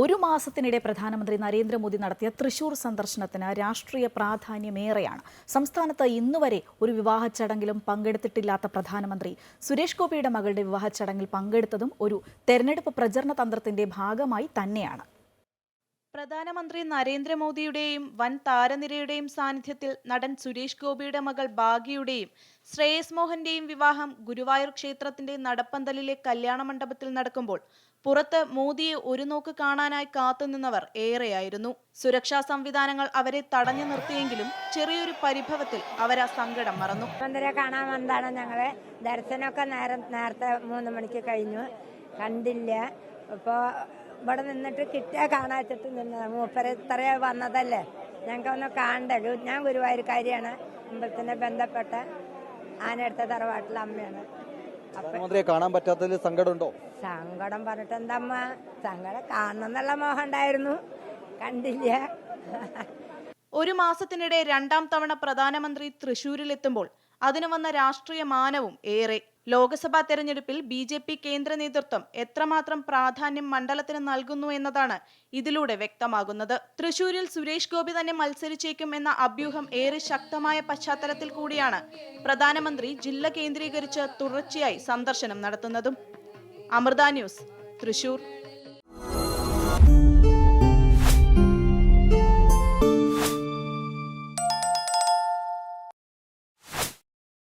ഒരു മാസത്തിനിടെ പ്രധാനമന്ത്രി നരേന്ദ്രമോദി നടത്തിയ തൃശൂർ സന്ദർശനത്തിന് രാഷ്ട്രീയ പ്രാധാന്യമേറെയാണ്. സംസ്ഥാനത്ത് ഇന്നുവരെ ഒരു വിവാഹ ചടങ്ങിലും പങ്കെടുത്തിട്ടില്ലാത്ത പ്രധാനമന്ത്രി സുരേഷ് ഗോപിയുടെ മകളുടെ വിവാഹ ചടങ്ങിൽ പങ്കെടുത്തതും ഒരു തെരഞ്ഞെടുപ്പ് പ്രചരണ തന്ത്രത്തിന്റെ ഭാഗമായി തന്നെയാണ്. പ്രധാനമന്ത്രി നരേന്ദ്രമോദിയുടെയും വൻ താരനിരയുടെയും സാന്നിധ്യത്തിൽ നടൻ സുരേഷ് ഗോപിയുടെ മകൾ ഭാഗ്യയുടെയും ശ്രേയസ് മോഹന്റെയും വിവാഹം ഗുരുവായൂർ ക്ഷേത്രത്തിന്റെ നടപ്പന്തലിലെ കല്യാണ മണ്ഡപത്തിൽ നടക്കുമ്പോൾ പുറത്ത് മോദിയെ ഒരു നോക്ക് കാണാനായി കാത്തുനിന്നവർ ഏറെയായിരുന്നു. സുരക്ഷാ സംവിധാനങ്ങൾ അവരെ തടഞ്ഞു നിർത്തിയെങ്കിലും ചെറിയൊരു പരിഭവത്തിൽ അവർ ആ സങ്കടം മറന്നു. മന്ത്രിയെ കാണാൻ വന്നതാണ് ഞങ്ങള്. ദർശനമൊക്കെ നേരത്തെ 3 മണിക്ക് കഴിഞ്ഞു, കണ്ടില്ല. ഇപ്പോൾ ഇവിടെ നിന്നിട്ട് കിട്ടിയാ കാണാച്ചിട്ട് നിന്ന് മൂപ്പര് ഇത്രയാ വന്നതല്ലേ, ഞങ്ങൾക്കൊന്ന് കാണണ്ടല്ലോ. ഞാൻ ഗുരുവായൂർക്കാരിയാണ്, അമ്പലത്തിനെ ബന്ധപ്പെട്ട ആനയെടുത്ത തറവാട്ടിലെ അമ്മയാണ്. പ്രധാനമന്ത്രിയെ കാണാൻ പറ്റാത്തതിൽ സങ്കടമുണ്ടോ? സങ്കടം പറഞ്ഞിട്ട് എന്തമ്മ, സങ്കടം കാണണം എന്നുള്ള മോഹം ഉണ്ടായിരുന്നു, കണ്ടില്ല. ഒരു മാസത്തിനിടെ 2ാം തവണ പ്രധാനമന്ത്രി തൃശൂരിലെത്തുമ്പോൾ അതിന് വന്ന രാഷ്ട്രീയ മാനവും ഏറെ. ലോക്സഭാ തെരഞ്ഞെടുപ്പിൽ BJP കേന്ദ്ര നേതൃത്വം എത്രമാത്രം പ്രാധാന്യം മണ്ഡലത്തിന് നൽകുന്നു എന്നതാണ് ഇതിലൂടെ വ്യക്തമാകുന്നത്. തൃശൂരിൽ സുരേഷ് ഗോപി തന്നെ മത്സരിച്ചേക്കും എന്ന അഭ്യൂഹം ഏറെ ശക്തമായ പശ്ചാത്തലത്തിൽ കൂടിയാണ് പ്രധാനമന്ത്രി ജില്ല കേന്ദ്രീകരിച്ച് തുടർച്ചയായി സന്ദർശനം നടത്തുന്നതും. അമൃത ന്യൂസ്, തൃശൂർ.